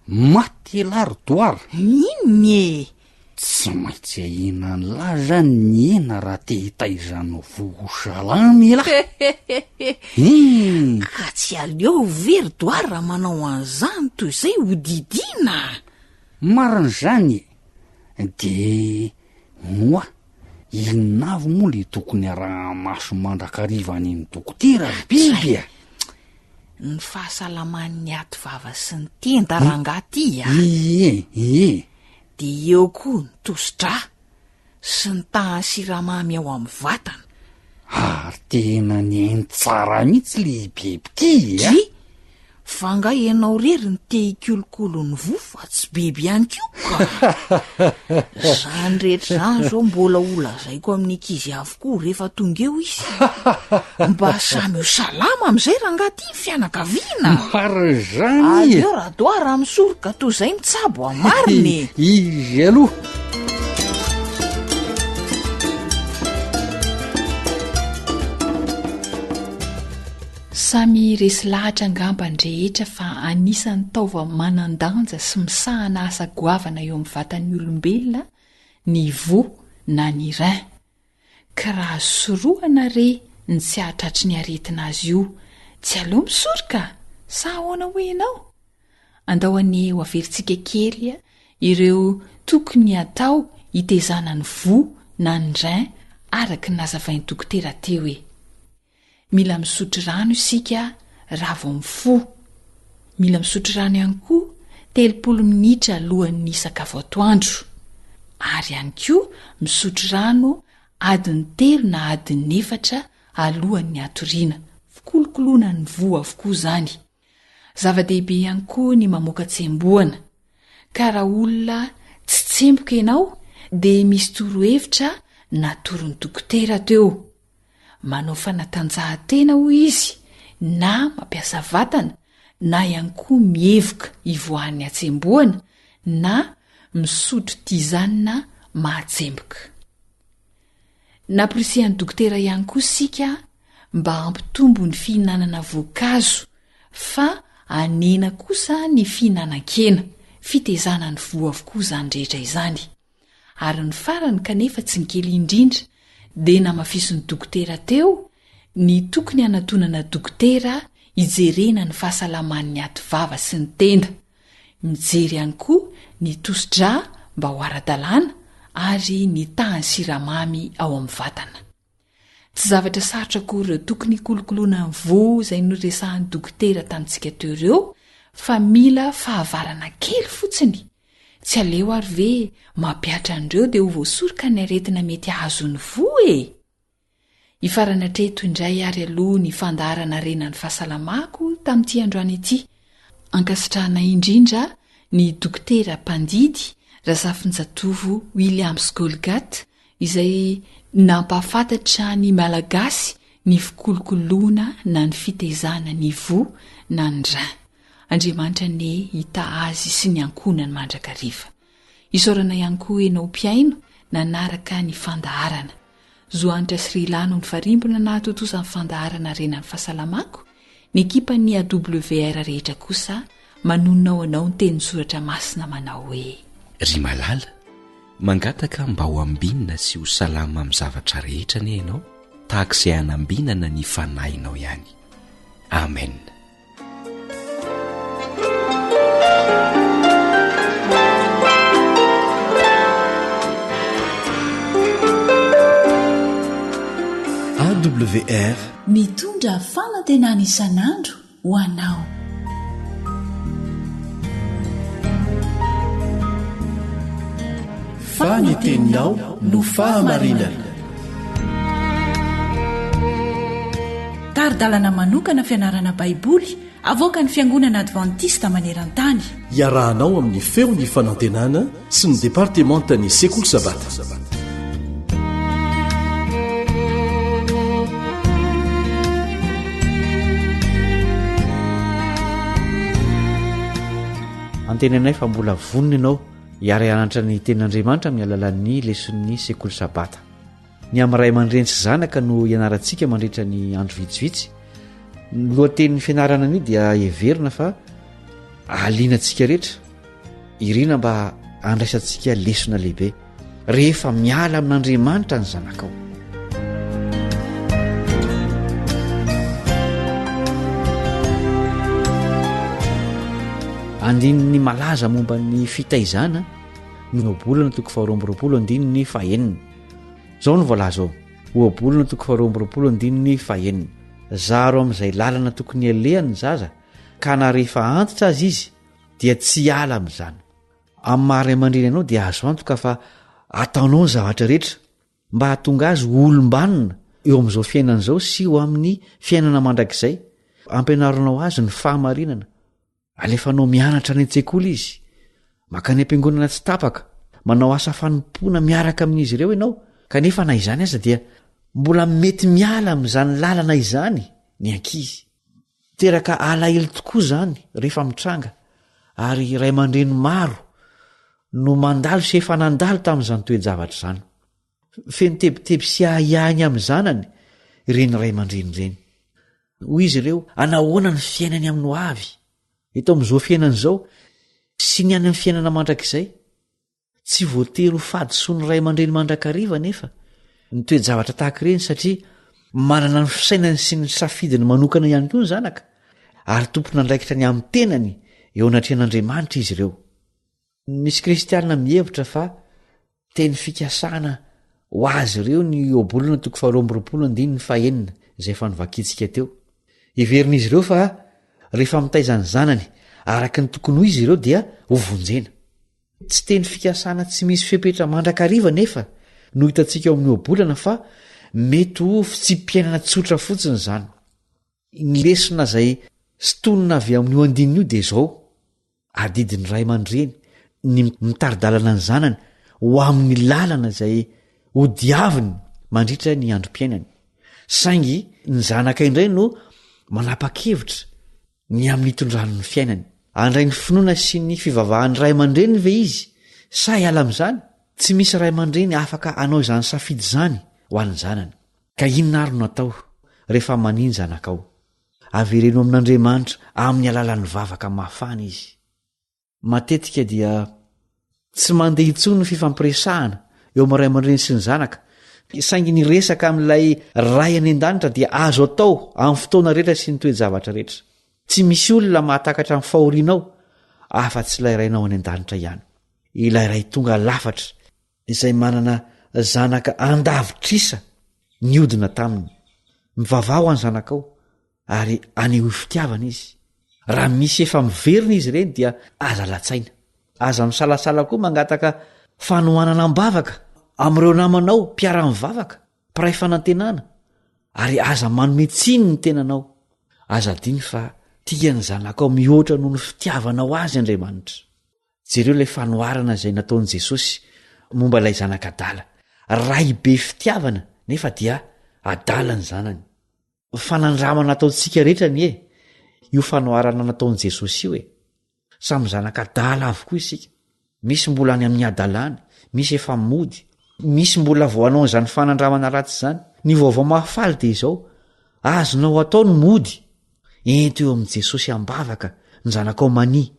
Matelary doara. Inony e. Tsy maintsy ahinany la zany ny hena raha te hitaizany voa salamy la. Ka tsy aleo very doara manao an'izany toy izay ho didina. Marina zany de moa inona avy moa le tokony araha maso mandrakariva any amin'ny dokotera biby a? Ny fahasalaman'ny aty vava sy ny tenda rangaty a. De eo koa ny tosidra sy ny tahan'ny siramamy ao amin'ny vatana. Ary tena ny hainy tsara mihitsy le biby ty a. Fa nga ianao rery ny te hikolokolo ny vo fa tsy biby ihany koa. Zany rehetra zany zao mbola olazaiko amin'ny ankizy avokoa rehefa tonga eo izy. Mba samy ho salama amin'izay rangaty fianakaviana. Mara zany. Aleo raha doara misoroka toy izay mitsabo amariny. Izy aloha. Samy resy lahatra angambany rehetra fa anisan'ny taova manandanja sy misahana asa goavana eo amin'ny vatan'ny olombelona ny vo na ny rein. Ka raha soroana re ny tsy ahatratry ny aretina azy io, tsy aleo misoroka sa ahoana ho ianao? Andao any ho averintsika kely ireo tokony atao hitezana ny vo na ny rein araka ny nazavain'ny dokotera teo hoe mila misotro rano isika raha vao mifo, mila misotro rano ihany koa 30 minitra alohan'ny sakafo atoandro, ary ihany koa misotro rano adiny 3 na adiny 4 alohan'ny atoriana, fikolokoloana ny voa avokoa zany. Zava-dehibe ihany koa ny mamoaka tsemboana, ka raha olona tsy tsemboka ianao dia misy torohevitra natoron'ny dokotera teo. Manao fanatanjahantena hoy izy, na mampiasa vatana, na ihany koa mihevoka ivoahan'ny atsemboana, na misotro tizanina mahatsemboka. Naporisihan'ny dokotera ihany koa sika mba hampitombo ny fihinanana voankazo, fa anena kosa ny fihinanan-kena, fitezana ny voa avokoa zany rehetra izany. Ary ny farany kanefa tsy ny kely indrindra dia namafison'ny dokotera teo ny tokony hanatonana dokotera hijerena ny fahasalaman'ny ativava sy ny tenda, mijery ihany koa ny tosidra mba ho ara-dalàna ary ny tahany siramamy ao amin'ny vatana. Tsy zavatra sarotra akory tokony kolokoloana ny voa izay noresahan'ny dokotera tamintsika teo ireo, fa mila fahavarana kely fotsiny. Tsy aleo ary ve mampiatra an'ireo dia ho voasoroka ny aretina mety ahazo ny voa e. Ifarana treto indray ary aloha ny fandaharana renan'ny fahasalamako tamin'ity androany ity. Ankasitrahana indrindra ny dokotera Mpandidy Razafinjatovo Williams Golgat izay nampahafantatra ny Malagasy ny fikolokoloana na ny fitezana ny voa na ny rà. Andriamanitra ny hita azy sy ny ankonany mandrakariva. Isaorana ihany koa enao mpiaino nanaraka ny fandaharana. Zoanitra Srilano ny farimbona nahatotosan'ny fandaharana renan'ny fahasalamako, ny ekipa ny AWR rehetra kosa manonao anao ny teny soratra masina manao hoe ry malala, mangataka mba ho ambinina sy ho salama amin'ny zavatra rehetra ne ianao, tahaka izay hanambinana ny fanahinao ihany. Amen. AWR mitondra fanantenana isan'andro ho anao. Faniteninao no fahamarinana. Taridalana manokana fianarana baiboly avoaka ny Fiangonana Adventista maneran-tany. Iarahanao amin'ny feon'ny fanantenana sy ny departementany sekoly sabata. Antenanay fa mbola vonona ianao hiara-anatra ny tenin'Andriamanitra amin'ny alalan'ny leson'ny sekoly sabata. Ny amin'ray aman-dreny sy zanaka no ianarantsika mandritra ny andro vitsivitsy. Ny lohatenin'ny fianarana an'io dia heverina fa alianantsika rehetra, irina mba andraisantsika lesona lehibe rehefa miala amin'Andriamanitra ny zanakao. Andininy malaza momba ny fitaizana ny oabolana toko 2:20 zao ny voalaza ao. Oabolana toko 2:20 zaro amin'izay lalana tokony alehan'ny zaza, ka na rehefa antitra azy izy dia tsy ala amin'izany. Amin'ny maharay aman-dreny ianao dia azo antoka fa ataonao ny zavatra rehetra mba hahatonga azy olom-banona eo amin'izao fiainana izao sy ho amin'ny fiainana mandrakizay. Ampianaronao azy ny fahamarinana. Alefanao mianatra any an-tsekoly izy, makany am-piangonana tsy tapaka, manao asa fanompoana miaraka amin'izy ireo ianao, kanefa na izany aza dia mbola mety miala amin'izany lalana izany ny ankizy. Teraka alahelo tokoa zany rehefa mitranga, ary ray aman-dreny maro no mandalo sy efa nandalo tamin'izany toe-javatra izany. Feno tebiteby sy ahihany amin'ny zanany ireny ray aman-dreny ireny. Hoy izy ireo, anahoana ny fiainany amin'ny ho avy? Eto amin'izao fiainana izao sy ny any amin'ny fiainana mandrakizay, tsy voatery ho fadisoany ray aman-dreny mandrakariva nefa ny toe-javatra tahaka ireny, satria manana ny fisainany sy ny safidiny manokana ihany koa ny zanaka, ary tompona andraikitra ny amin'ny tenany eo anatrehan'Andriamanitra izy ireo. Misy kristianina mihevitra fa teny fikasana ho azy ireo ny obolona toko faharoamroapolondiny ny 1 izay fa novakitsika teo iverin'izy ireo fa rehefa mitaizany zanany araky ny tokony ho izy ireo dia hovonjena tsy teny fikasana tsy misy fepetra mandrakariva nefa no hitantsika eo amin'ny obolana fa mety ho fitsimpiainana tsotra fotsiny zany ny lesona zay stonina avy amin'ny ho andinina io dia zao adidiny ray aman-dreny ny mitaridalana ny zanany ho amin'ny lalana zay ho diaviny mandritra ny androm-piainany saingy ny zanaka indray no manapa-kevitra ny amin'ny hitondranony fiainany andray ny finoana sy ny fivavahan'ny ray aman-dreny ve izy sa hiala amin'izany tsy misy ray aman-dreny afaka anao izany safidy zany ho an'ny zanany ka inona ary no atao rehefa maniny zanakao avereno amin'Andriamanitra amin'ny alalan'ny vavaka mafana izy matetika dia tsy mandeha intsony ny fifampiresahana eo amin'ny ray aman-dreny sy ny zanaka saingy ny resaka amin'ilay ray any an-danitra dia azo atao amin'ny fotoana rehetra sy ny toe-javatra rehetra tsy misy olona mahatakatra amin'ny fahorianao afa-tsy ilay rainao any an-danitra ihany ilay ray tonga lafatra izay manana zanaka andavitrisa ny odina taminy mivavao any zanakao ary aneho fitiavana izy raha misy efa miverina izy ireny dia aza latsaina aza misalasala koa mangataka fanohanana mbavaka amin'ireo namanao mpiara-mivavaka mpiray fanantenana ary aza manome tsiny ny tenanao aza diny fa tia ny zanakao mihoatra noho ny fitiavanao azy Andriamanitra jereo ilay fanoharana izay nataon'i Jesosy momba ilay zanak'adala ray be fitiavana nefa dia adala ny zanany fanandramana nataontsika rehetra ny io fanoharana nataon'i Jesosy io samy zanak'adala avokoa isika misy mbola any amin'ny adalany misy efa mody misy mbola voanao izany fanandramana ratsy zany ny vaovao mahafaly dia izao azonao atao ny mody ento eo amin'i Jesosy ambavaka ny zanakao mani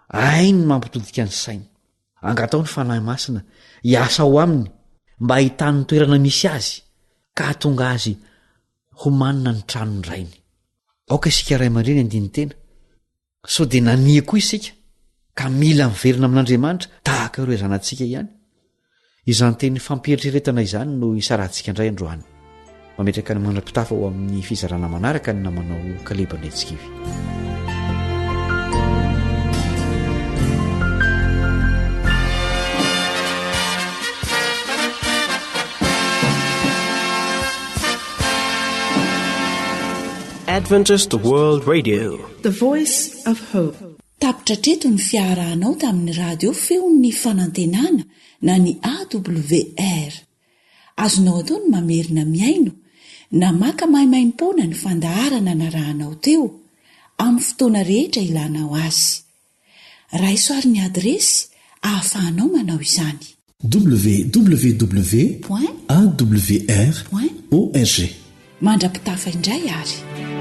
ainy mampitodika ny sainy angatao ny fanahy masina hiasa ao aminy mba hitan'ny toerana misy azy ka hatonga azy ho manina ny tranony rainy aoka isika ray aman-dreny andiny tena sao dia nania koa isika ka mila miverina amin'Andriamanitra tahaka ireo zanantsika ihany izany teny fampieritreretana izany no isarantsika indray androany mametraka ny mandrapitafa ho amin'ny fizarana manaraka ny namanao kalebany atsikivy Adventist World Radio, The Voice of Hope. Tapitra treto ny fiarahanao tamin'ny radio feon'ny fanantenana na ny AWR. Azonao atao ny mamerina miaino na maka mahimaimpona ny fandaharana narahanao teo amin'ny fotoana rehetra ilanao azy. Raisoaryn'ny adresy ahafahanao manao izany. www.awr.org. Mandrapitafa indray ary.